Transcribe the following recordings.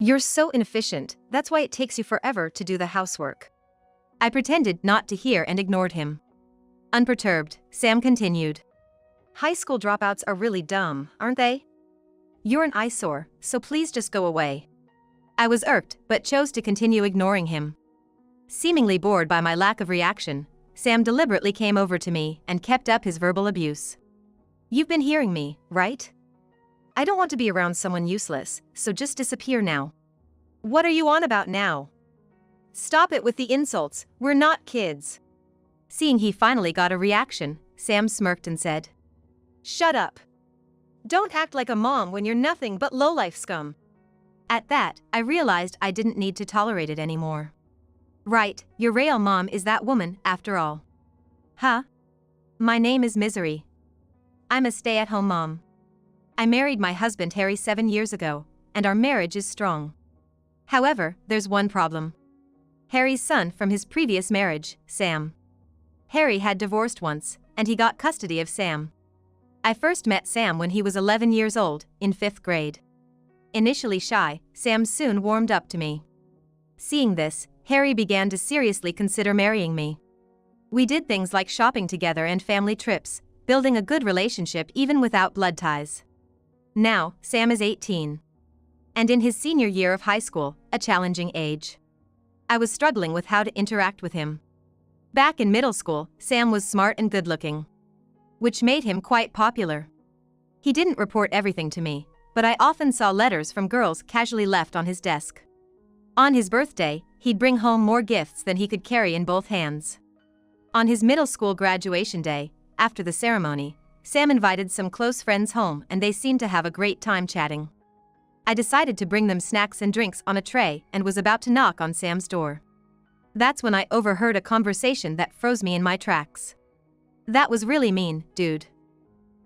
You're so inefficient, that's why it takes you forever to do the housework. I pretended not to hear and ignored him. Unperturbed, Sam continued. High school dropouts are really dumb, aren't they? You're an eyesore, so please just go away. I was irked, but chose to continue ignoring him. Seemingly bored by my lack of reaction, Sam deliberately came over to me and kept up his verbal abuse. You've been hearing me, right? I don't want to be around someone useless, so just disappear now. What are you on about now? Stop it with the insults, we're not kids. Seeing he finally got a reaction, Sam smirked and said, Shut up. Don't act like a mom when you're nothing but lowlife scum. At that, I realized I didn't need to tolerate it anymore. Right, your real mom is that woman, after all. Huh? My name is Misery. I'm a stay-at-home mom. I married my husband Harry 7 years ago, and our marriage is strong. However, there's one problem. Harry's son from his previous marriage, Sam. Harry had divorced once, and he got custody of Sam. I first met Sam when he was 11 years old, in 5th grade. Initially shy, Sam soon warmed up to me. Seeing this, Harry began to seriously consider marrying me. We did things like shopping together and family trips, building a good relationship even without blood ties. Now, Sam is 18. And in his senior year of high school, a challenging age. I was struggling with how to interact with him. Back in middle school, Sam was smart and good-looking, which made him quite popular. He didn't report everything to me, but I often saw letters from girls casually left on his desk. On his birthday, he'd bring home more gifts than he could carry in both hands. On his middle school graduation day, after the ceremony, Sam invited some close friends home and they seemed to have a great time chatting. I decided to bring them snacks and drinks on a tray and was about to knock on Sam's door. That's when I overheard a conversation that froze me in my tracks. That was really mean, dude.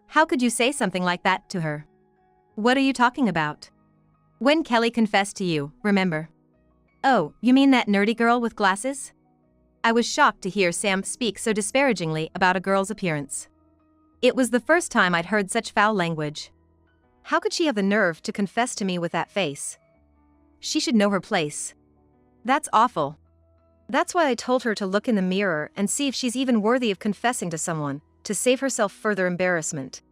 How could you say something like that to her? What are you talking about? When Kelly confessed to you, remember? Oh, you mean that nerdy girl with glasses? I was shocked to hear Sam speak so disparagingly about a girl's appearance. It was the first time I'd heard such foul language. How could she have the nerve to confess to me with that face? She should know her place. That's awful. That's why I told her to look in the mirror and see if she's even worthy of confessing to someone, to save herself further embarrassment.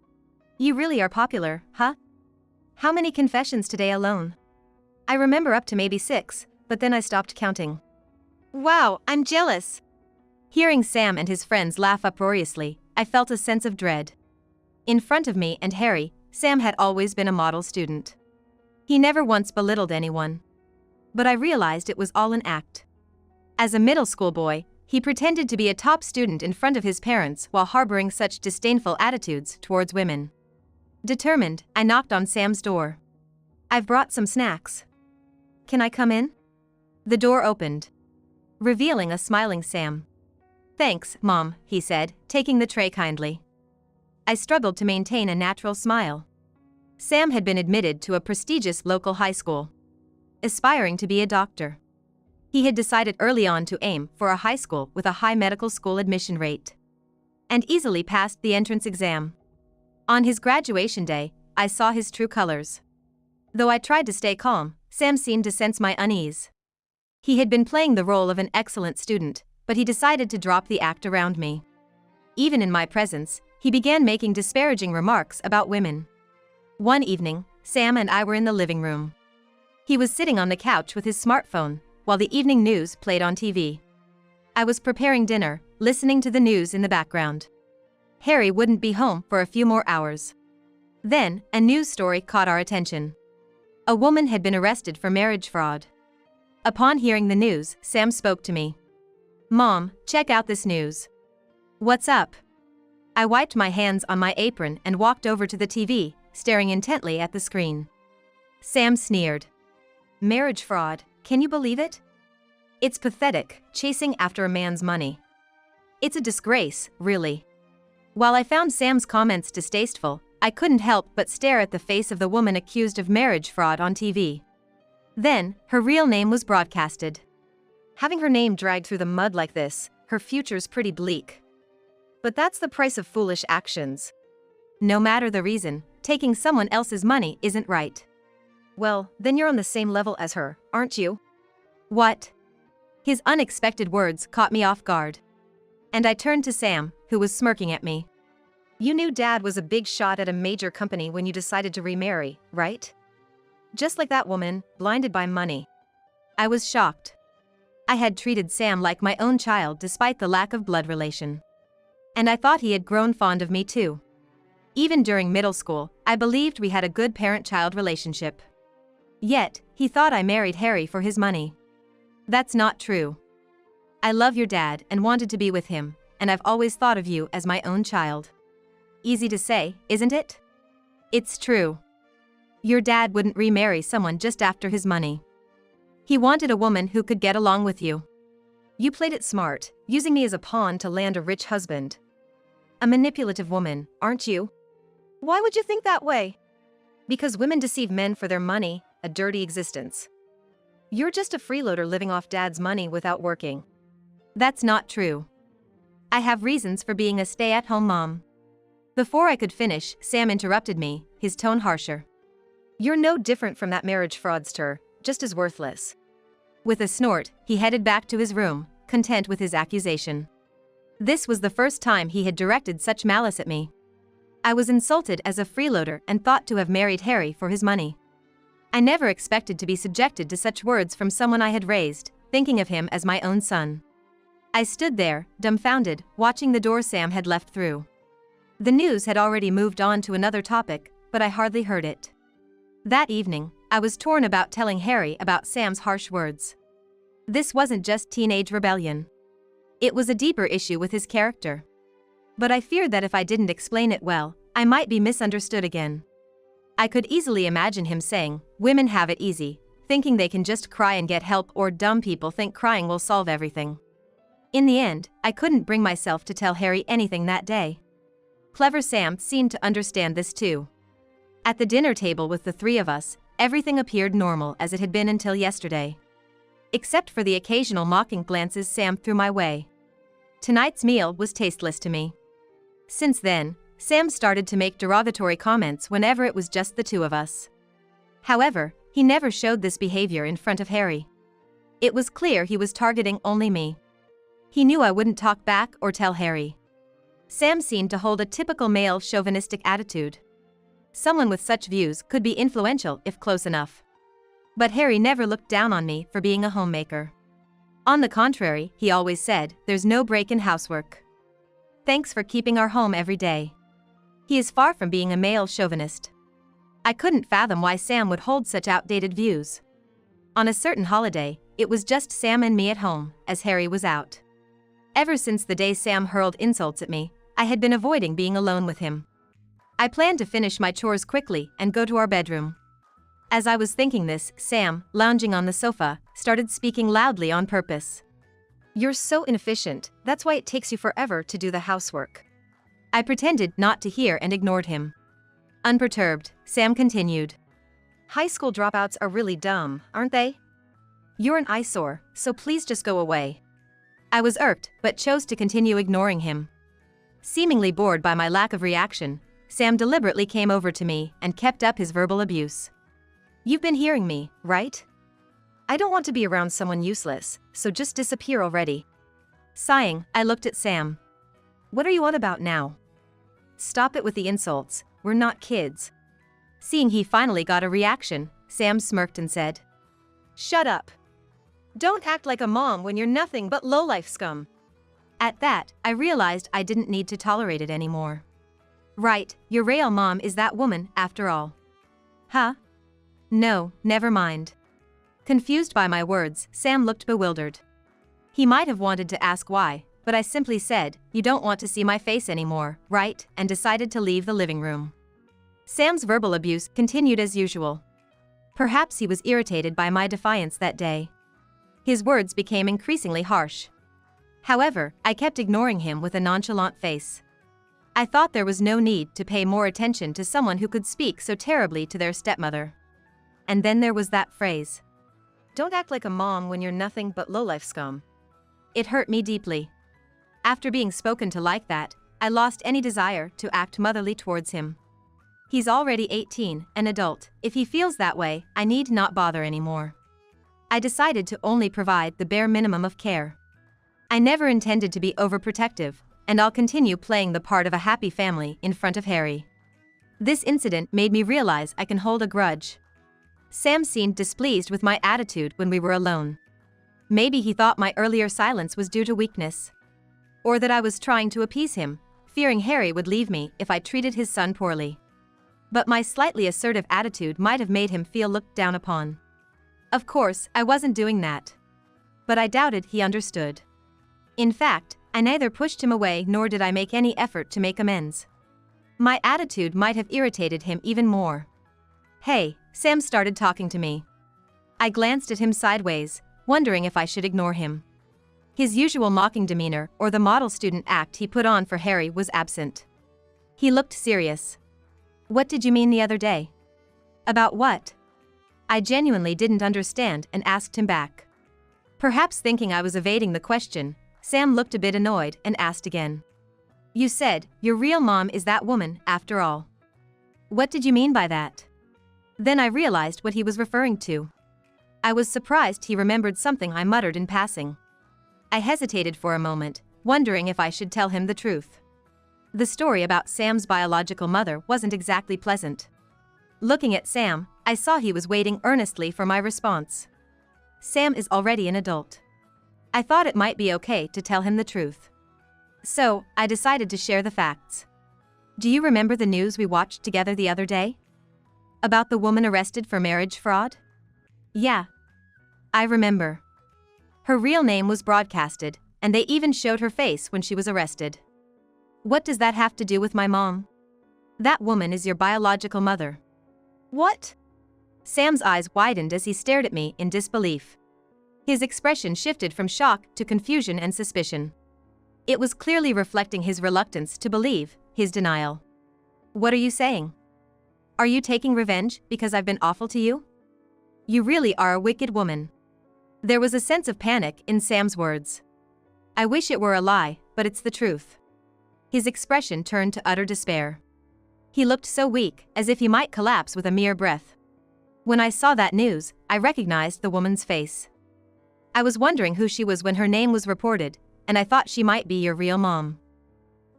You really are popular, huh? How many confessions today alone? I remember up to maybe 6, but then I stopped counting. Wow, I'm jealous. Hearing Sam and his friends laugh uproariously, I felt a sense of dread. In front of me and Harry, Sam had always been a model student. He never once belittled anyone. But I realized it was all an act. As a middle school boy, he pretended to be a top student in front of his parents while harboring such disdainful attitudes towards women. Determined, I knocked on Sam's door. I've brought some snacks. Can I come in? The door opened, revealing a smiling Sam. Thanks, Mom, he said, taking the tray kindly. I struggled to maintain a natural smile. Sam had been admitted to a prestigious local high school, aspiring to be a doctor. He had decided early on to aim for a high school with a high medical school admission rate, and easily passed the entrance exam. On his graduation day, I saw his true colors. Though I tried to stay calm, Sam seemed to sense my unease. He had been playing the role of an excellent student, but he decided to drop the act around me. Even in my presence, he began making disparaging remarks about women. One evening, Sam and I were in the living room. He was sitting on the couch with his smartphone, while the evening news played on TV. I was preparing dinner, listening to the news in the background. Harry wouldn't be home for a few more hours. Then, a news story caught our attention. A woman had been arrested for marriage fraud. Upon hearing the news, Sam spoke to me. Mom, check out this news. What's up? I wiped my hands on my apron and walked over to the TV, staring intently at the screen. Sam sneered. Marriage fraud, can you believe it? It's pathetic, chasing after a man's money. It's a disgrace, really. While I found Sam's comments distasteful, I couldn't help but stare at the face of the woman accused of marriage fraud on TV. Then, her real name was broadcasted. Having her name dragged through the mud like this, her future's pretty bleak. But that's the price of foolish actions. No matter the reason, taking someone else's money isn't right. Well, then you're on the same level as her, aren't you? What? His unexpected words caught me off guard. And I turned to Sam, who was smirking at me. You knew Dad was a big shot at a major company when you decided to remarry, right? Just like that woman, blinded by money. I was shocked. I had treated Sam like my own child despite the lack of blood relation. And I thought he had grown fond of me too. Even during middle school, I believed we had a good parent-child relationship. Yet, he thought I married Harry for his money. That's not true. I love your dad and wanted to be with him, and I've always thought of you as my own child. Easy to say, isn't it? It's true. Your dad wouldn't remarry someone just after his money. He wanted a woman who could get along with you. You played it smart, using me as a pawn to land a rich husband. A manipulative woman, aren't you? Why would you think that way? Because women deceive men for their money, a dirty existence. You're just a freeloader living off Dad's money without working. That's not true. I have reasons for being a stay-at-home mom. Before I could finish, Sam interrupted me, his tone harsher. You're no different from that marriage fraudster, just as worthless. With a snort, he headed back to his room, content with his accusation. This was the first time he had directed such malice at me. I was insulted as a freeloader and thought to have married Harry for his money. I never expected to be subjected to such words from someone I had raised, thinking of him as my own son. I stood there, dumbfounded, watching the door Sam had left through. The news had already moved on to another topic, but I hardly heard it. That evening, I was torn about telling Harry about Sam's harsh words. This wasn't just teenage rebellion. It was a deeper issue with his character. But I feared that if I didn't explain it well, I might be misunderstood again. I could easily imagine him saying, "Women have it easy," thinking they can just cry and get help, or dumb people think crying will solve everything. In the end, I couldn't bring myself to tell Harry anything that day. Clever Sam seemed to understand this too. At the dinner table with the three of us, everything appeared normal as it had been until yesterday. Except for the occasional mocking glances Sam threw my way. Tonight's meal was tasteless to me. Since then, Sam started to make derogatory comments whenever it was just the two of us. However, he never showed this behavior in front of Harry. It was clear he was targeting only me. He knew I wouldn't talk back or tell Harry. Sam seemed to hold a typical male chauvinistic attitude. Someone with such views could be influential if close enough. But Harry never looked down on me for being a homemaker. On the contrary, he always said, "There's no break in housework. Thanks for keeping our home every day." He is far from being a male chauvinist. I couldn't fathom why Sam would hold such outdated views. On a certain holiday, it was just Sam and me at home, as Harry was out. Ever since the day Sam hurled insults at me, I had been avoiding being alone with him. I planned to finish my chores quickly and go to our bedroom. As I was thinking this, Sam, lounging on the sofa, started speaking loudly on purpose. You're so inefficient, that's why it takes you forever to do the housework. I pretended not to hear and ignored him. Unperturbed, Sam continued. High school dropouts are really dumb, aren't they? You're an eyesore, so please just go away. I was irked, but chose to continue ignoring him. Seemingly bored by my lack of reaction, Sam deliberately came over to me and kept up his verbal abuse. You've been hearing me, right? I don't want to be around someone useless, so just disappear already. Sighing, I looked at Sam. What are you on about now? Stop it with the insults, we're not kids. Seeing he finally got a reaction, Sam smirked and said, Shut up. Don't act like a mom when you're nothing but lowlife scum. At that, I realized I didn't need to tolerate it anymore. Right, your real mom is that woman, after all. Huh? No, never mind. Confused by my words, Sam looked bewildered. He might have wanted to ask why, but I simply said, You don't want to see my face anymore, right? And decided to leave the living room. Sam's verbal abuse continued as usual. Perhaps he was irritated by my defiance that day. His words became increasingly harsh. However, I kept ignoring him with a nonchalant face. I thought there was no need to pay more attention to someone who could speak so terribly to their stepmother. And then there was that phrase. Don't act like a mom when you're nothing but lowlife scum. It hurt me deeply. After being spoken to like that, I lost any desire to act motherly towards him. He's already 18, an adult. If he feels that way, I need not bother anymore. I decided to only provide the bare minimum of care. I never intended to be overprotective, and I'll continue playing the part of a happy family in front of Harry. This incident made me realize I can hold a grudge. Sam seemed displeased with my attitude when we were alone. Maybe he thought my earlier silence was due to weakness. Or that I was trying to appease him, fearing Harry would leave me if I treated his son poorly. But my slightly assertive attitude might have made him feel looked down upon. Of course, I wasn't doing that. But I doubted he understood. In fact, I neither pushed him away nor did I make any effort to make amends. My attitude might have irritated him even more. Hey, Sam started talking to me. I glanced at him sideways, wondering if I should ignore him. His usual mocking demeanor or the model student act he put on for Harry was absent. He looked serious. What did you mean the other day? About what? I genuinely didn't understand and asked him back. Perhaps thinking I was evading the question, Sam looked a bit annoyed and asked again. You said, your real mom is that woman, after all. What did you mean by that? Then I realized what he was referring to. I was surprised he remembered something I muttered in passing. I hesitated for a moment, wondering if I should tell him the truth. The story about Sam's biological mother wasn't exactly pleasant. Looking at Sam, I saw he was waiting earnestly for my response. Sam is already an adult. I thought it might be okay to tell him the truth. So, I decided to share the facts. Do you remember the news we watched together the other day? About the woman arrested for marriage fraud? Yeah. I remember. Her real name was broadcasted, and they even showed her face when she was arrested. What does that have to do with my mom? That woman is your biological mother. What? Sam's eyes widened as he stared at me in disbelief. His expression shifted from shock to confusion and suspicion. It was clearly reflecting his reluctance to believe, his denial. What are you saying? Are you taking revenge because I've been awful to you? You really are a wicked woman. There was a sense of panic in Sam's words. I wish it were a lie, but it's the truth. His expression turned to utter despair. He looked so weak, as if he might collapse with a mere breath. When I saw that news, I recognized the woman's face. I was wondering who she was when her name was reported, and I thought she might be your real mom.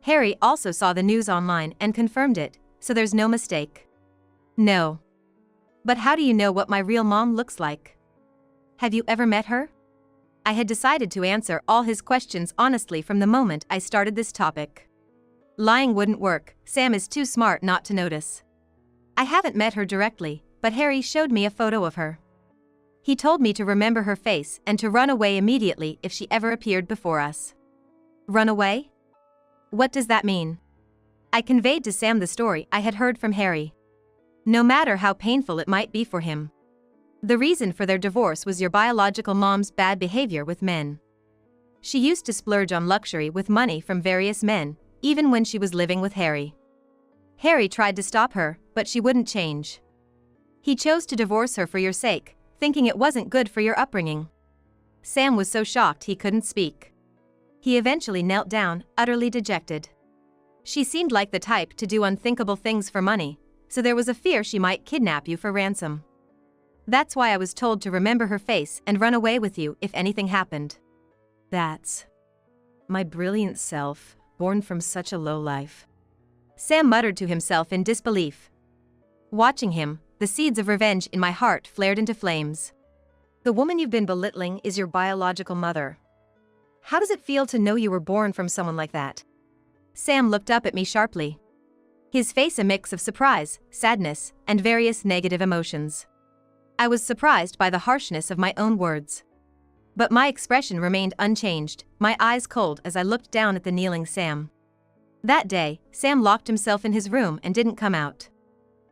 Harry also saw the news online and confirmed it, so there's no mistake. No. But how do you know what my real mom looks like? Have you ever met her? I had decided to answer all his questions honestly from the moment I started this topic. Lying wouldn't work, Sam is too smart not to notice. I haven't met her directly, but Harry showed me a photo of her. He told me to remember her face and to run away immediately if she ever appeared before us. Run away? What does that mean? I conveyed to Sam the story I had heard from Harry. No matter how painful it might be for him. The reason for their divorce was your biological mom's bad behavior with men. She used to splurge on luxury with money from various men, even when she was living with Harry. Harry tried to stop her, but she wouldn't change. He chose to divorce her for your sake, thinking it wasn't good for your upbringing. Sam was so shocked he couldn't speak. He eventually knelt down, utterly dejected. She seemed like the type to do unthinkable things for money, so there was a fear she might kidnap you for ransom. That's why I was told to remember her face and run away with you if anything happened. That's my brilliant self, born from such a low life. Sam muttered to himself in disbelief. Watching him, the seeds of revenge in my heart flared into flames. The woman you've been belittling is your biological mother. How does it feel to know you were born from someone like that? Sam looked up at me sharply. His face a mix of surprise, sadness, and various negative emotions. I was surprised by the harshness of my own words. But my expression remained unchanged, my eyes cold as I looked down at the kneeling Sam. That day, Sam locked himself in his room and didn't come out.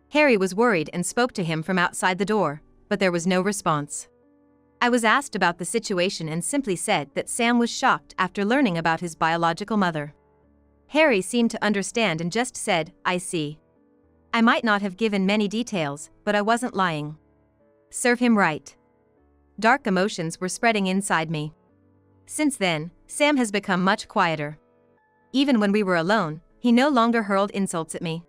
Harry was worried and spoke to him from outside the door, but there was no response. I was asked about the situation and simply said that Sam was shocked after learning about his biological mother. Harry seemed to understand and just said, I see. I might not have given many details, but I wasn't lying. Serve him right. Dark emotions were spreading inside me. Since then, Sam has become much quieter. Even when we were alone, he no longer hurled insults at me.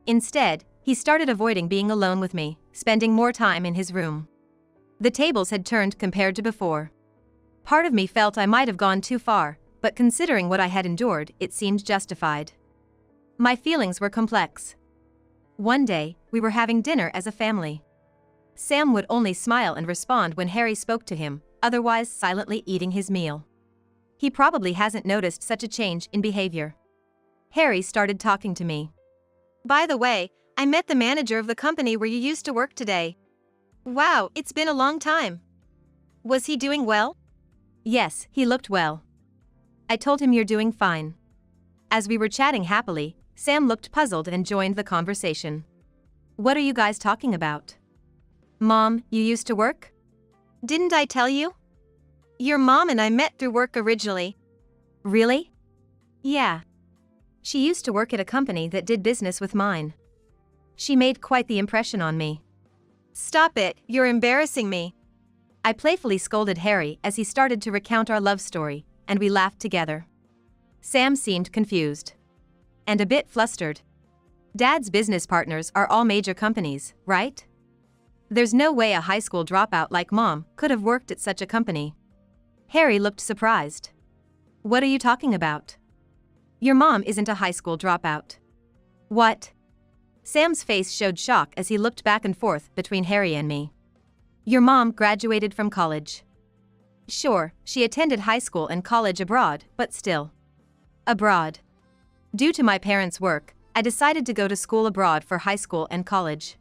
Instead, He started avoiding being alone with me, spending more time in his room. The tables had turned compared to before. Part of me felt I might have gone too far, but considering what I had endured, it seemed justified. My feelings were complex. One day, we were having dinner as a family. Sam would only smile and respond when Harry spoke to him, otherwise silently eating his meal. He probably hasn't noticed such a change in behavior. Harry started talking to me. "By the way, I met the manager of the company where you used to work today. Wow, it's been a long time. Was he doing well?" "Yes, he looked well." I told him, "You're doing fine." As we were chatting happily, Sam looked puzzled and joined the conversation. "What are you guys talking about?" "Mom, you used to work?" "Didn't I tell you? Your mom and I met through work originally." "Really?" "Yeah. She used to work at a company that did business with mine. She made quite the impression on me." "Stop it, you're embarrassing me." I playfully scolded Harry as he started to recount our love story, and we laughed together. Sam seemed confused. And a bit flustered. Dad's business partners are all major companies, right? There's no way a high school dropout like Mom could have worked at such a company. Harry looked surprised. "What are you talking about? Your mom isn't a high school dropout." "What?" Sam's face showed shock as he looked back and forth between Harry and me. "Your mom graduated from college." "Sure, she attended high school and college abroad, but still." "Abroad." Due to my parents' work, I decided to go to school abroad for high school and college.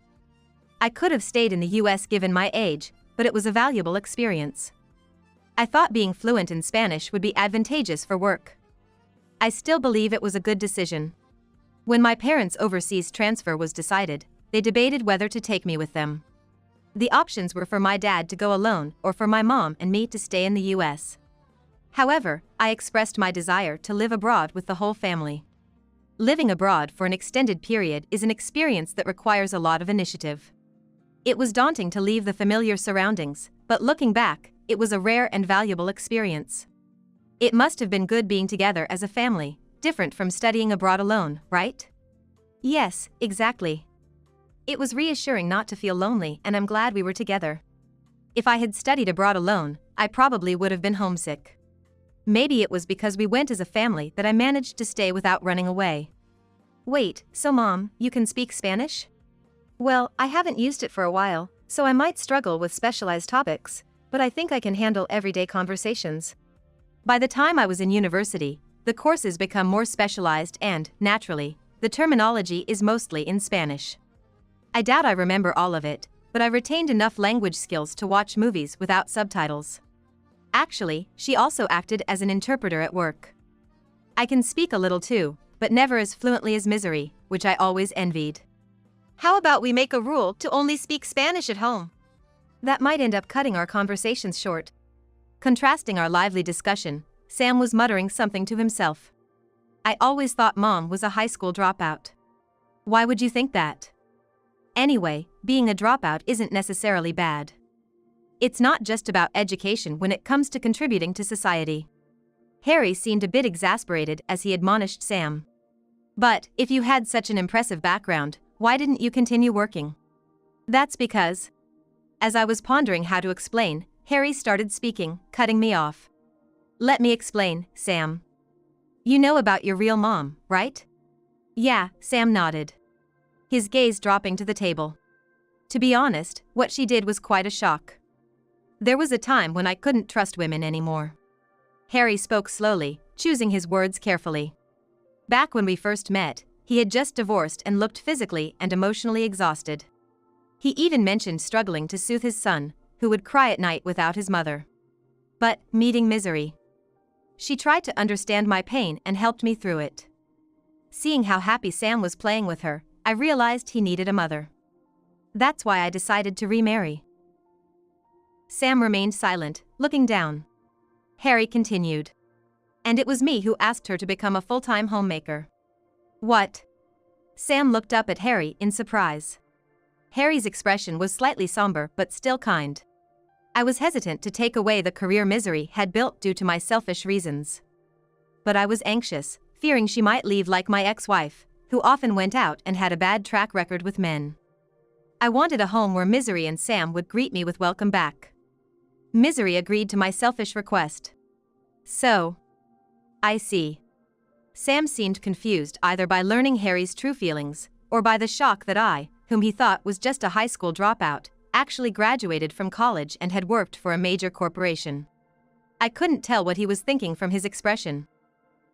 I could have stayed in the US given my age, but it was a valuable experience. I thought being fluent in Spanish would be advantageous for work. I still believe it was a good decision. When my parents' overseas transfer was decided, they debated whether to take me with them. The options were for my dad to go alone or for my mom and me to stay in the US. However, I expressed my desire to live abroad with the whole family. Living abroad for an extended period is an experience that requires a lot of initiative. It was daunting to leave the familiar surroundings, but looking back, it was a rare and valuable experience. It must have been good being together as a family, different from studying abroad alone, right? Yes, exactly. It was reassuring not to feel lonely, and I'm glad we were together. If I had studied abroad alone, I probably would have been homesick. Maybe it was because we went as a family that I managed to stay without running away. Wait, so Mom, you can speak Spanish? Well, I haven't used it for a while, so I might struggle with specialized topics, but I think I can handle everyday conversations. By the time I was in university, the courses become more specialized and, naturally, the terminology is mostly in Spanish. I doubt I remember all of it, but I retained enough language skills to watch movies without subtitles. Actually, she also acted as an interpreter at work. I can speak a little too, but never as fluently as Misery, which I always envied. How about we make a rule to only speak Spanish at home? That might end up cutting our conversations short. Contrasting our lively discussion, Sam was muttering something to himself. I always thought Mom was a high school dropout. Why would you think that? Anyway, being a dropout isn't necessarily bad. It's not just about education when it comes to contributing to society. Harry seemed a bit exasperated as he admonished Sam. But, if you had such an impressive background, why didn't you continue working? That's because. As I was pondering how to explain, Harry started speaking, cutting me off. Let me explain, Sam. You know about your real mom, right? Yeah, Sam nodded. His gaze dropping to the table. To be honest, what she did was quite a shock. There was a time when I couldn't trust women anymore. Harry spoke slowly, choosing his words carefully. Back when we first met, he had just divorced and looked physically and emotionally exhausted. He even mentioned struggling to soothe his son, who would cry at night without his mother. But, meeting Misery. She tried to understand my pain and helped me through it. Seeing how happy Sam was playing with her, I realized he needed a mother. That's why I decided to remarry. Sam remained silent, looking down. Harry continued. And it was me who asked her to become a full-time homemaker. What? Sam looked up at Harry in surprise. Harry's expression was slightly somber but still kind. I was hesitant to take away the career Misery had built due to my selfish reasons. But I was anxious, fearing she might leave like my ex-wife, who often went out and had a bad track record with men. I wanted a home where Misery and Sam would greet me with welcome back. Misery agreed to my selfish request. So, I see. Sam seemed confused either by learning Harry's true feelings, or by the shock that I, whom he thought was just a high school dropout, actually graduated from college and had worked for a major corporation. I couldn't tell what he was thinking from his expression.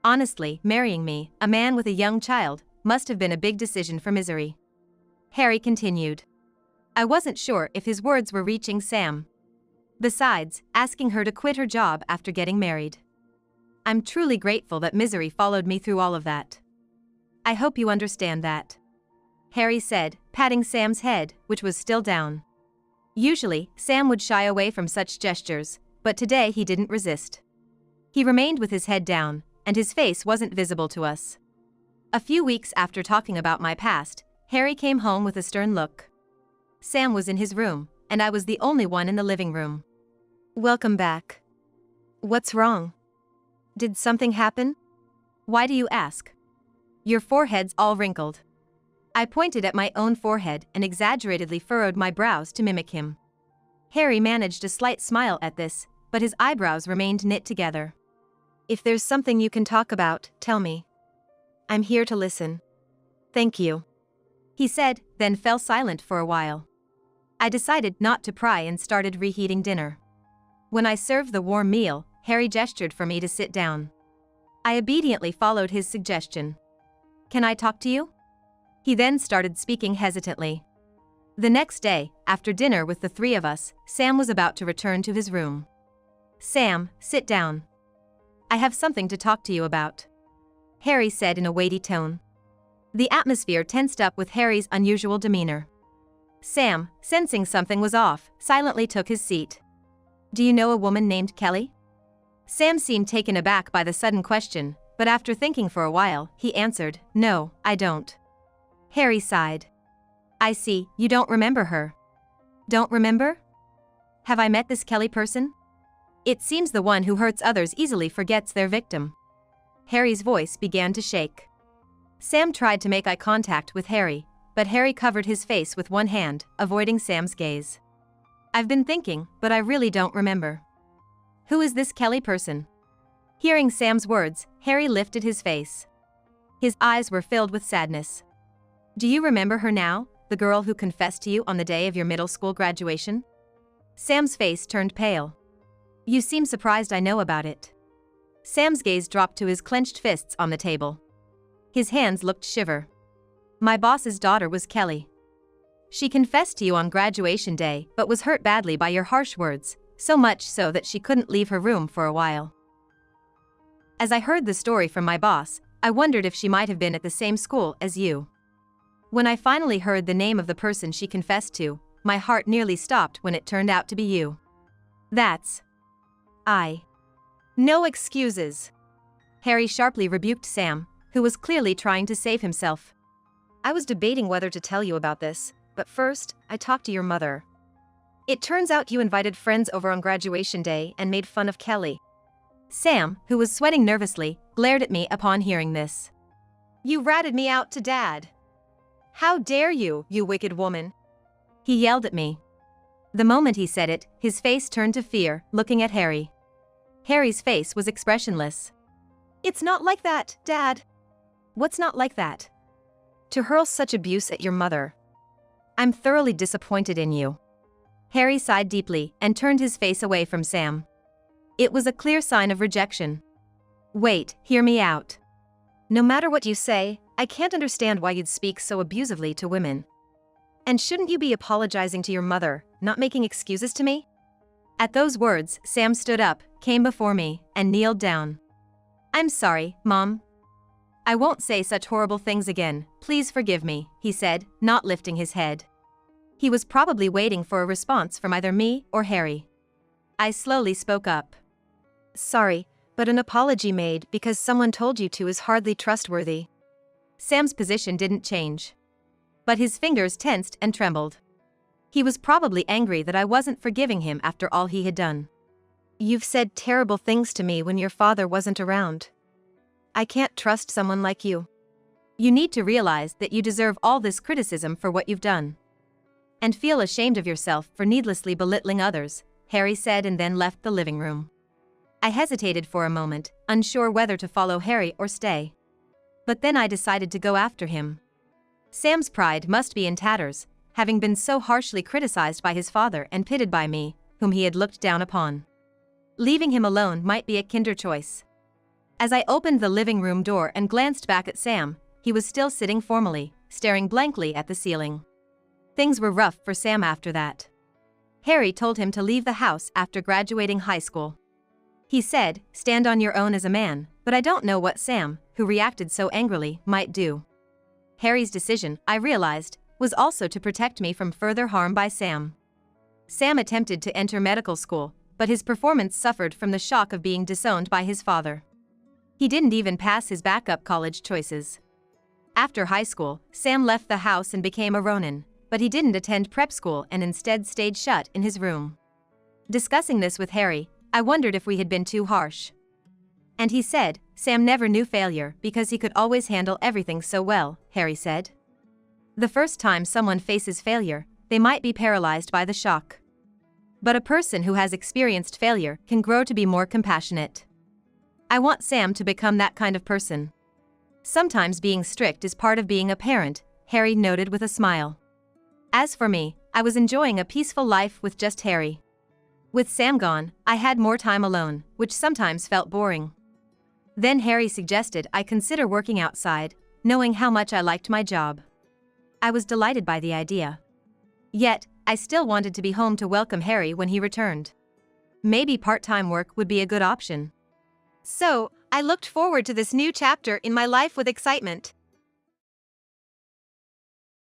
Honestly, marrying me, a man with a young child, must have been a big decision for Misery. Harry continued. I wasn't sure if his words were reaching Sam. Besides, asking her to quit her job after getting married. I'm truly grateful that Misery followed me through all of that. I hope you understand that. Harry said, patting Sam's head, which was still down. Usually, Sam would shy away from such gestures, but today he didn't resist. He remained with his head down, and his face wasn't visible to us. A few weeks after talking about my past, Harry came home with a stern look. Sam was in his room, and I was the only one in the living room. Welcome back. What's wrong? Did something happen? Why do you ask? Your forehead's all wrinkled. I pointed at my own forehead and exaggeratedly furrowed my brows to mimic him. Harry managed a slight smile at this, but his eyebrows remained knit together. If there's something you can talk about, tell me. I'm here to listen. Thank you. He said, then fell silent for a while. I decided not to pry and started reheating dinner. When I served the warm meal, Harry gestured for me to sit down. I obediently followed his suggestion. Can I talk to you? He then started speaking hesitantly. The next day, after dinner with the three of us, Sam was about to return to his room. Sam, sit down. I have something to talk to you about. Harry said in a weighty tone. The atmosphere tensed up with Harry's unusual demeanor. Sam, sensing something was off, silently took his seat. Do you know a woman named Kelly? Sam seemed taken aback by the sudden question, but after thinking for a while, he answered, No, I don't. Harry sighed. I see, you don't remember her. Don't remember? Have I met this Kelly person? It seems the one who hurts others easily forgets their victim. Harry's voice began to shake. Sam tried to make eye contact with Harry, but Harry covered his face with one hand, avoiding Sam's gaze. I've been thinking, but I really don't remember. Who is this Kelly person? Hearing Sam's words, Harry lifted his face. His eyes were filled with sadness. Do you remember her now, the girl who confessed to you on the day of your middle school graduation? Sam's face turned pale. You seem surprised I know about it. Sam's gaze dropped to his clenched fists on the table. His hands looked shiver. My boss's daughter was Kelly. She confessed to you on graduation day but was hurt badly by your harsh words, so much so that she couldn't leave her room for a while. As I heard the story from my boss, I wondered if she might have been at the same school as you. When I finally heard the name of the person she confessed to, my heart nearly stopped when it turned out to be you. That's... No excuses. Harry sharply rebuked Sam, who was clearly trying to save himself. I was debating whether to tell you about this, but first, I talked to your mother. It turns out you invited friends over on graduation day and made fun of Kelly. Sam, who was sweating nervously, glared at me upon hearing this. You ratted me out to Dad. How dare you, you wicked woman? He yelled at me. The moment he said it, his face turned to fear, looking at Harry. Harry's face was expressionless. It's not like that, Dad. What's not like that? To hurl such abuse at your mother. I'm thoroughly disappointed in you. Harry sighed deeply and turned his face away from Sam. It was a clear sign of rejection. Wait, hear me out. No matter what you say, I can't understand why you'd speak so abusively to women. And shouldn't you be apologizing to your mother, not making excuses to me? At those words, Sam stood up, came before me, and kneeled down. I'm sorry, Mom. I won't say such horrible things again, please forgive me, he said, not lifting his head. He was probably waiting for a response from either me or Harry. I slowly spoke up. Sorry, but an apology made because someone told you to is hardly trustworthy. Sam's position didn't change. But his fingers tensed and trembled. He was probably angry that I wasn't forgiving him after all he had done. You've said terrible things to me when your father wasn't around. I can't trust someone like you. You need to realize that you deserve all this criticism for what you've done. And feel ashamed of yourself for needlessly belittling others, Harry said and then left the living room. I hesitated for a moment, unsure whether to follow Harry or stay. But then I decided to go after him. Sam's pride must be in tatters, having been so harshly criticized by his father and pitted by me, whom he had looked down upon. Leaving him alone might be a kinder choice. As I opened the living room door and glanced back at Sam, he was still sitting formally, staring blankly at the ceiling. Things were rough for Sam after that. Harry told him to leave the house after graduating high school. He said, "Stand on your own as a man," but I don't know what Sam, who reacted so angrily, might do. Harry's decision, I realized, was also to protect me from further harm by Sam. Sam attempted to enter medical school, but his performance suffered from the shock of being disowned by his father. He didn't even pass his backup college choices. After high school, Sam left the house and became a Ronin, but he didn't attend prep school and instead stayed shut in his room. Discussing this with Harry, I wondered if we had been too harsh. And he said, "Sam never knew failure because he could always handle everything so well," Harry said. The first time someone faces failure, they might be paralyzed by the shock. But a person who has experienced failure can grow to be more compassionate. I want Sam to become that kind of person. Sometimes being strict is part of being a parent, Harry noted with a smile. As for me, I was enjoying a peaceful life with just Harry. With Sam gone, I had more time alone, which sometimes felt boring. Then Harry suggested I consider working outside, knowing how much I liked my job. I was delighted by the idea. Yet, I still wanted to be home to welcome Harry when he returned. Maybe part-time work would be a good option. So, I looked forward to this new chapter in my life with excitement.